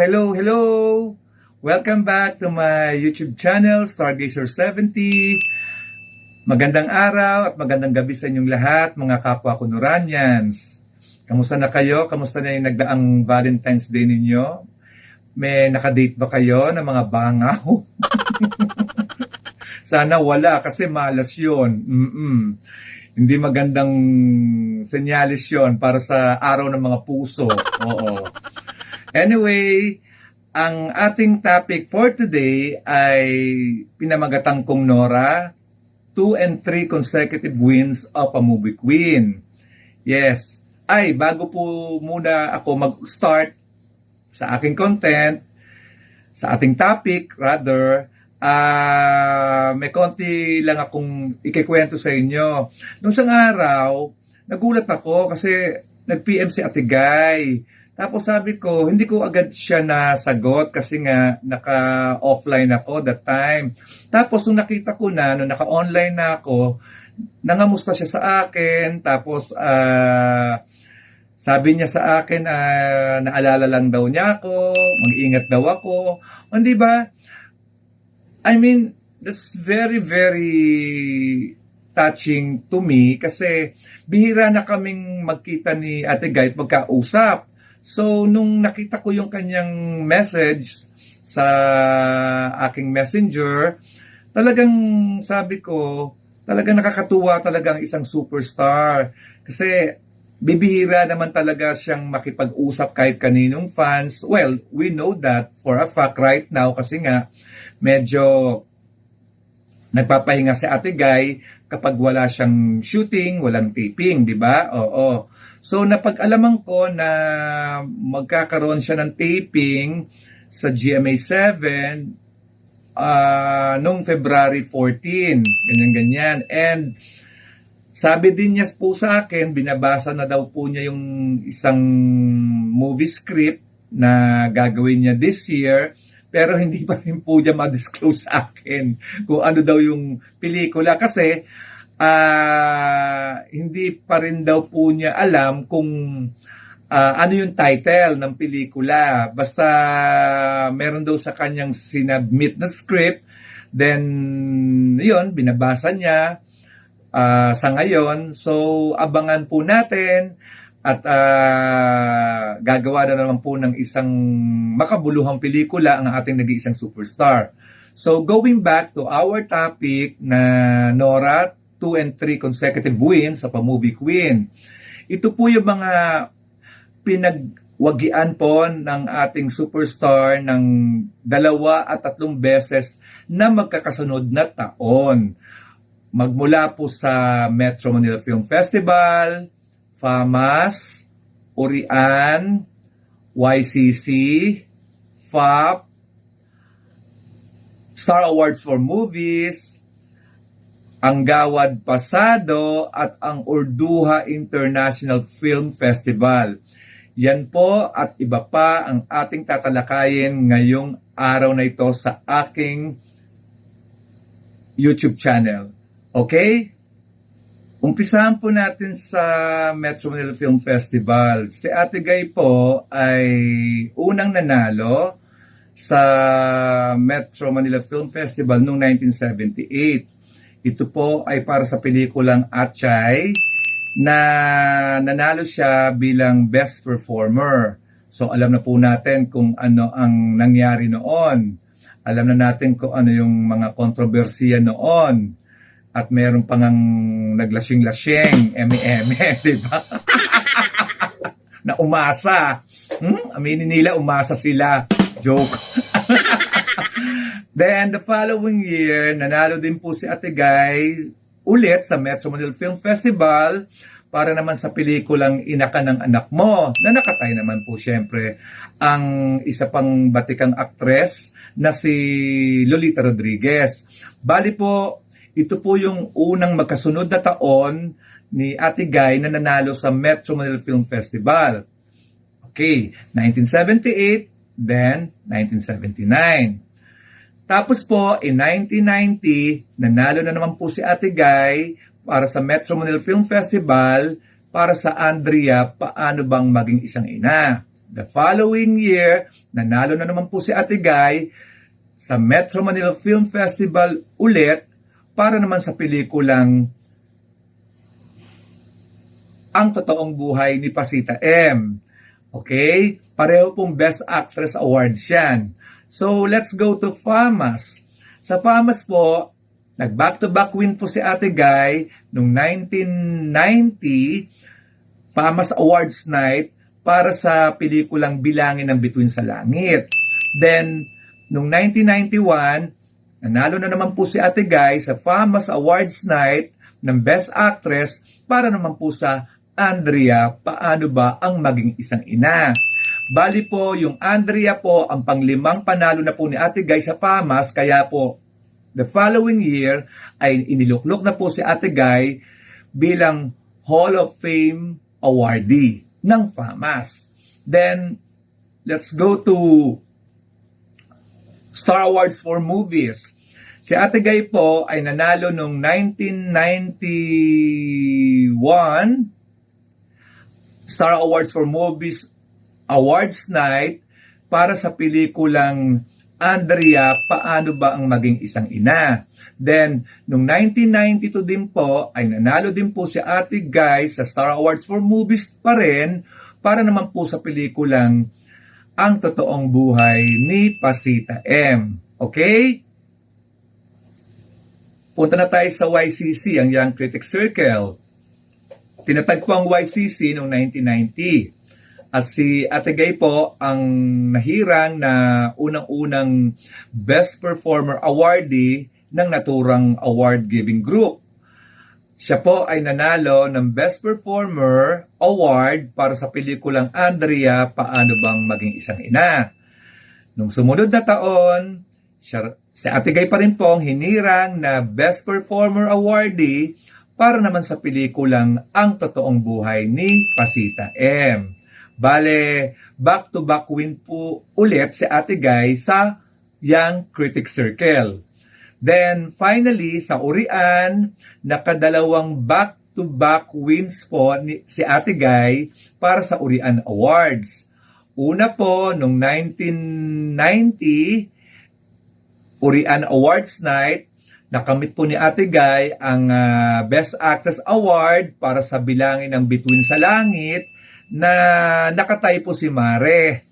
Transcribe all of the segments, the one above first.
hello, hello! Welcome back to my YouTube channel, Stargazer70. Magandang araw at magandang gabi sa inyong lahat, mga kapwa Kunuranians. Kamusta na kayo? Kamusta na yung nagdaang Valentine's Day ninyo? May nakadate ba kayo ng mga bangaw? Sana wala kasi malas yun. Hindi magandang senyalis yun para sa araw ng mga puso. Oo. Anyway, ang ating topic for today ay pinamagatang kong Nora, 2 and 3 consecutive wins of a movie queen. Yes. Ay, bago po muna ako mag-start sa aking content, sa ating topic rather, may konti lang akong ikikwento sa inyo. Nung isang araw, nagulat ako kasi nag-PM si Ate Guy. Tapos sabi ko, hindi ko agad siya nasagot kasi nga naka-offline ako that time. Tapos nung nakita ko na, nung naka-online na ako, nangamusta siya sa akin. Tapos sabi niya sa akin, naalala lang daw niya ako, mag-ingat daw ako. Hindi ba? I mean, that's very, very touching to me kasi bihira na kaming magkita ni Ate Guy at magkausap. So, nung nakita ko yung kanyang message sa aking messenger, talagang sabi ko, talagang nakakatuwa talaga ang isang superstar. Kasi bibihira naman talaga siyang makipag-usap kahit kaninong fans. Well, we know that for a fact right now kasi nga medyo nagpapahinga si Ate Guy kapag wala siyang shooting, walang taping, di ba? Oo. So, napag-alaman ko na magkakaroon siya ng taping sa GMA7 noong February 14. Ganyan-ganyan. And sabi din niya po sa akin, binabasa na daw po niya yung isang movie script na gagawin niya this year. Pero hindi pa rin po niya ma-disclose sa akin kung ano daw yung pelikula. Kasi hindi pa rin daw po niya alam kung ano yung title ng pelikula. Basta meron daw sa kanyang sinubmit na script. Then, yun, binabasa niya sa ngayon. So, abangan po natin at gagawa na naman po ng isang makabuluhang pelikula ang ating nag-iisang superstar. So, going back to our topic na Nora, 2 and 3 consecutive wins of a movie queen. Ito po yung mga pinagwagian po ng ating superstar ng 2 at 3 beses na magkakasunod na taon. Magmula po sa Metro Manila Film Festival, FAMAS, Urian, YCC, FAP, Star Awards for Movies, ang Gawad Pasado at ang Urduha International Film Festival. Yan po at iba pa ang ating tatalakayin ngayong araw na ito sa aking YouTube channel. Okay? Umpisahan po natin sa Metro Manila Film Festival. Si Ate Guy po ay unang nanalo sa Metro Manila Film Festival noong 1978. Ito po ay para sa pelikulang Atchay na nanalo siya bilang Best Performer. So alam na po natin kung ano ang nangyari noon. Alam na natin kung ano yung mga kontrobersiya noon. At meron pang naglasing-lasing, eme-eme, di ba? Na umasa. Aminin nila, umasa sila. Joke. Then, the following year, nanalo din po si Ate Guy ulit sa Metro Manila Film Festival para naman sa pelikulang Inaka ng Anak Mo, na nakatay naman po siyempre ang isa pang batikang aktres na si Lolita Rodriguez. Bali po, ito po yung unang magkasunod na taon ni Ate Guy na nanalo sa Metro Manila Film Festival. Okay, 1978, then 1979. Tapos po, in 1990, nanalo na naman po si Ate Guy para sa Metro Manila Film Festival para sa Andrea, Paano Bang Maging Isang Ina. The following year, nanalo na naman po si Ate Guy sa Metro Manila Film Festival ulit para naman sa pelikulang Ang Totoong Buhay ni Pasita M. Okay? Pareho pong Best Actress Awards yan. So, let's go to FAMAS. Sa FAMAS po, nag-back-to-back win po si Ate Guy noong 1990 FAMAS Awards Night para sa pelikulang Bilangin ng Bituin sa Langit. Then, noong 1991, nanalo na naman po si Ate Guy sa FAMAS Awards Night ng Best Actress para naman po sa Andrea, Paano Ba Ang Maging Isang Ina? Bali po, yung Andrea po, ang panglimang panalo na po ni Ate Guy sa FAMAS, kaya po, the following year, ay iniluklok na po si Ate Guy bilang Hall of Fame awardee ng FAMAS. Then, let's go to Star Awards for Movies. Si Ate Guy po ay nanalo noong 1991 Star Awards for Movies Awards Night para sa pelikulang Andrea, Paano Ba Ang Maging Isang Ina? Then, noong 1992 din po, ay nanalo din po si Ate Guy sa Star Awards for Movies pa rin para naman po sa pelikulang Ang Totoong Buhay ni Pasita M. Okay? Punta na tayo sa YCC, ang Young Critics Circle. Tinatag po ang YCC noong 1990. At si Ate Guy po ang nahirang na unang-unang Best Performer Awardee ng naturang award-giving group. Siya po ay nanalo ng Best Performer Award para sa pelikulang Andrea, Paano Bang Maging Isang Ina? Nung sumunod na taon, si Ate Guy pa rin po ang hinirang na Best Performer Awardee para naman sa pelikulang Ang Totoong Buhay ni Pasita M. Bale, back-to-back win po ulit si Ate Guy sa Young Critics Circle. Then, finally, sa Urian, nakadalawang back-to-back wins po si Ate Guy para sa Urian Awards. Una po, noong 1990, Urian Awards Night, nakamit po ni Ate Guy ang Best Actress Award para sa Bilangin ng Bituin sa Langit na nakatay po si Mare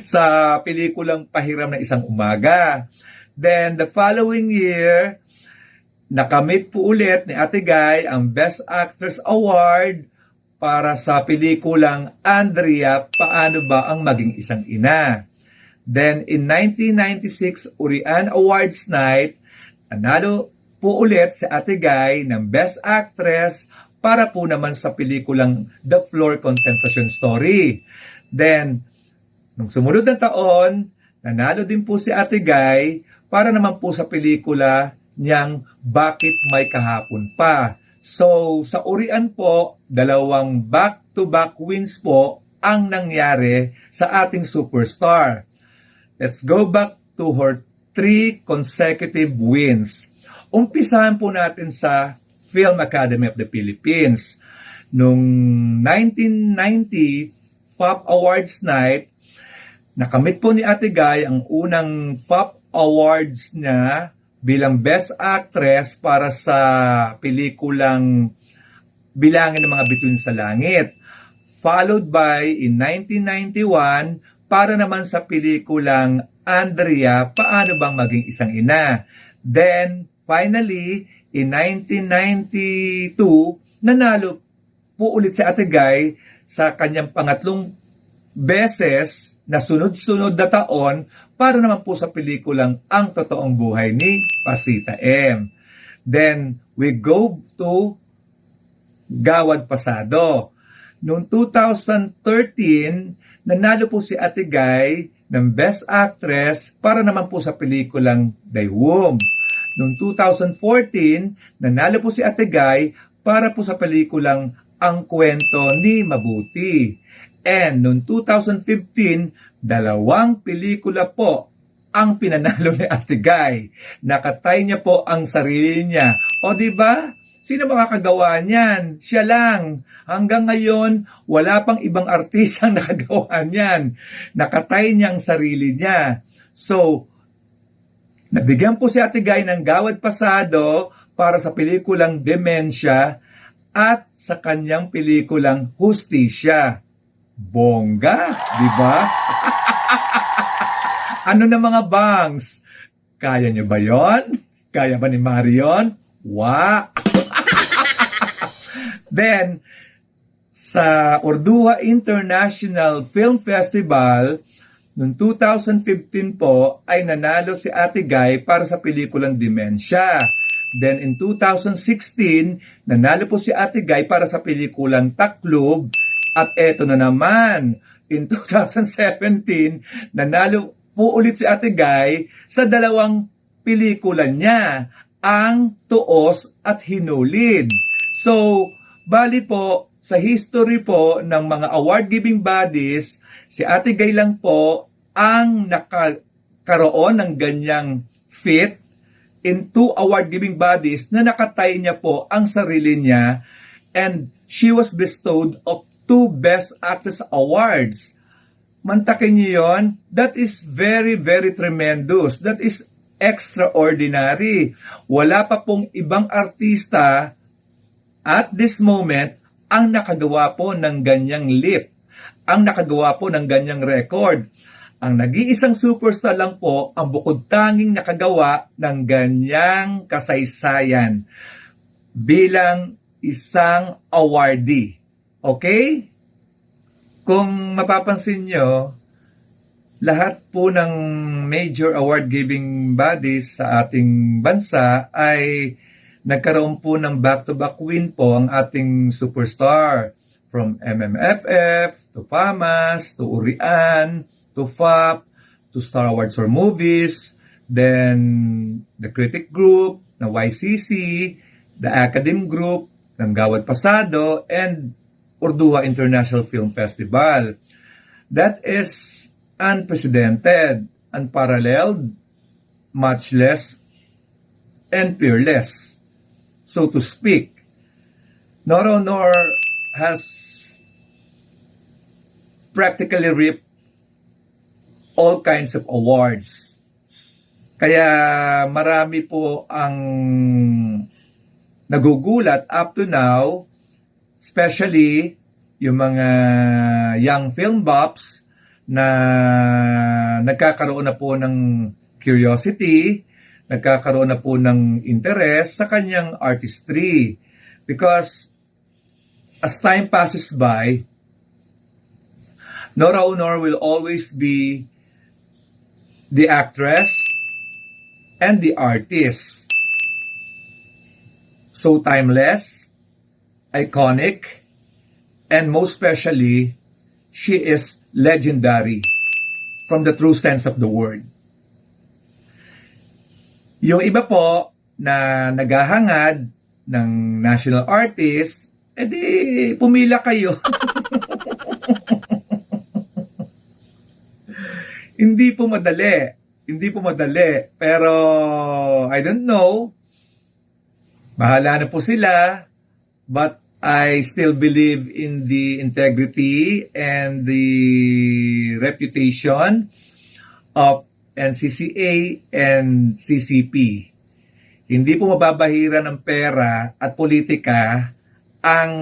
sa pelikulang Pahiram na Isang Umaga. Then, the following year, nakamit po ulit ni Ate Guy ang Best Actress Award para sa pelikulang Andrea, Paano Ba Ang Maging Isang Ina? Then, in 1996 Urian Awards Night, nanalo po ulit si Ate Guy ng Best Actress para po naman sa pelikulang The Floor Contemplation Story. Then, nung sumunod na taon, nanalo din po si Ate Guy para naman po sa pelikula niyang Bakit May Kahapon Pa. So, sa Urian po, dalawang back-to-back wins po ang nangyari sa ating superstar. Let's go back to her 3 consecutive wins. Umpisahan po natin sa Film Academy of the Philippines. Noong 1990 FAP Awards Night, nakamit po ni Ate Guy ang unang FAP Awards niya bilang Best Actress para sa pelikulang Bilangin ng Mga Bituin sa Langit. Followed by, in 1991, para naman sa pelikulang Andrea, Paano Bang Maging Isang Ina? Then, finally, in 1992, nanalo po ulit si Ate Guy sa kanyang pangatlong beses na sunod-sunod na taon para naman po sa pelikulang Ang Totoong Buhay ni Pasita M. Then, we go to Gawad Pasado. Noong 2013, nanalo po si Ate Guy ng Best Actress para naman po sa pelikulang Daywom. Noong 2014, nanalo po si Ate Guy para po sa pelikulang Ang Kwento ni Mabuti. And noong 2015, dalawang pelikula po ang pinanalo ni Ate Guy. Nakatay niya po ang sarili niya. O di ba? Sino makakagawa niyan? Siya lang. Hanggang ngayon, wala pang ibang artistang nakagawa niyan. Nakatay niya ang sarili niya. So, nabigyan po si Ate Guy ng Gawad Pasado para sa pelikulang Dementia at sa kanyang pelikulang Hustisya. Bongga, di ba? Ano na mga bangs? Kaya niyo ba yon? Kaya ba ni Marion? Wow! Then, sa Ordua International Film Festival, noong 2015 po, ay nanalo si Ate Guy para sa pelikulang Dementia. Then, in 2016, nanalo po si Ate Guy para sa pelikulang Taklob. At eto na naman, in 2017, nanalo po ulit si Ate Guy sa dalawang pelikula niya, ang Tuos at Hinulid. So, bali po, sa history po ng mga award-giving bodies, si Ate Guy lang po ang nakakaroon ng ganyang feat in 2 award-giving bodies na nakatay niya po ang sarili niya, and she was bestowed of 2 Best Actress Awards. Mantakin niyo yun? That is very, very tremendous. That is extraordinary. Wala pa pong ibang artista at this moment ang nakagawa po ng ganyang leap, ang nakagawa po ng ganyang record. Ang nag-iisang superstar lang po ang bukod tanging nakagawa ng ganyang kasaysayan bilang isang awardee. Okay? Kung mapapansin nyo, lahat po ng major award-giving bodies sa ating bansa ay nagkaroon po ng back-to-back win po ang ating superstar. From MMFF, to FAMAS, to Urian, to FAP, to Star Awards for Movies, then the Critic Group, na YCC, the Academ Group, ng Gawad Pasado, and Ordua International Film Festival. That is unprecedented, unparalleled, matchless, and peerless, so to speak. Noro Honor has practically reaped all kinds of awards. Kaya marami po ang nagugulat up to now, especially yung mga young film buffs na nagkakaroon na po ng curiosity, nagkakaroon na po ng interest sa kanyang artistry. Because as time passes by, Nora Honor will always be the actress and the artist. So timeless, iconic, and most especially, she is legendary from the true sense of the word. Yung iba po na naghahangad ng national artist, edi pumila kayo. Hindi po madali. Hindi po madali. Pero, I don't know. Bahala na po sila. But I still believe in the integrity and the reputation of NCCA and CCP. Hindi po mababahira ng pera at politika ang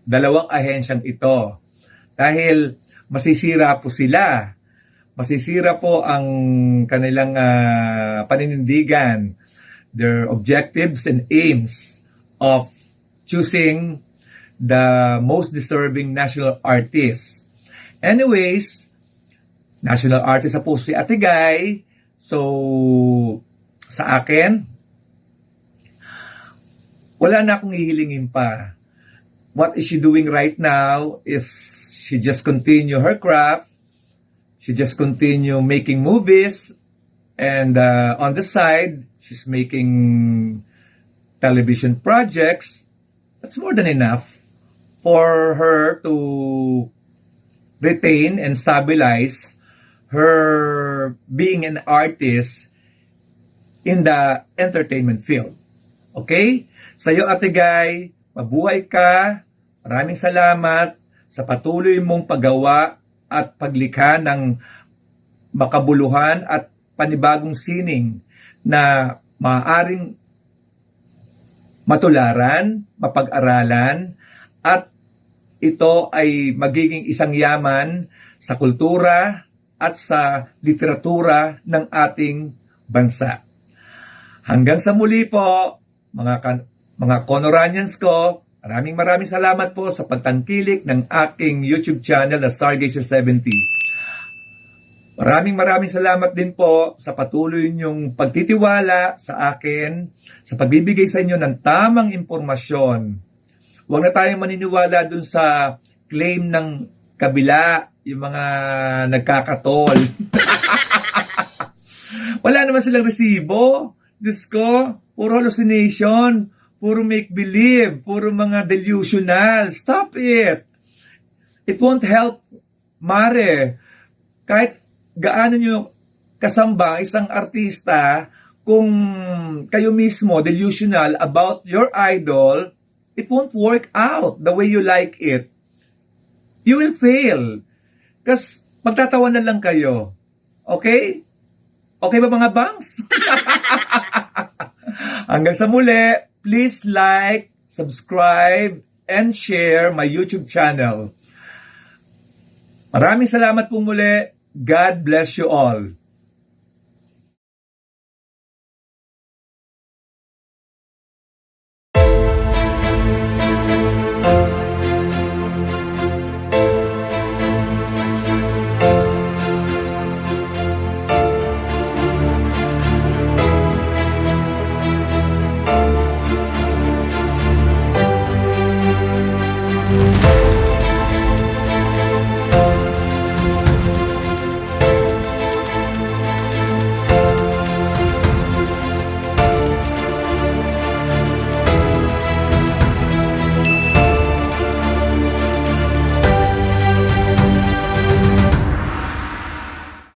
dalawang ahensyang ito. Dahil masisira po sila. Masisira po ang kanilang paninindigan, their objectives and aims of choosing the most deserving national artist. Anyways, national artist na po si Ate Guy. So, sa akin, wala na akong hihilingin pa. What is she doing right now is she just continue her craft. She just continue making movies. And on the side, she's making television projects. That's more than enough for her to retain and stabilize her being an artist in the entertainment field. Okay? Sa'yo, Ate Guy, mabuhay ka. Maraming salamat sa patuloy mong paggawa at paglikha ng makabuluhan at panibagong sining na maaaring matularan, mapag-aralan, at ito ay magiging isang yaman sa kultura at sa literatura ng ating bansa. Hanggang sa muli po, mga Conoranians ko, maraming salamat po sa pagtangkilik ng aking YouTube channel na Stargazer70. Maraming salamat din po sa patuloy niyong pagtitiwala sa akin, sa pagbibigay sa inyo ng tamang impormasyon. Huwag na tayong maniniwala dun sa claim ng kabila, yung mga nagkakatol. Wala naman silang resibo. Diyos ko, puro hallucination, puro make-believe, puro mga delusional. Stop it! It won't help, mare. Kahit gaano nyo kasamba isang artista, kung kayo mismo delusional about your idol, it won't work out the way you like it. You will fail. Kasi magtatawanan lang kayo. Okay? Okay ba mga bangs? Hanggang sa muli, please like, subscribe, and share my YouTube channel. Maraming salamat po muli. God bless you all.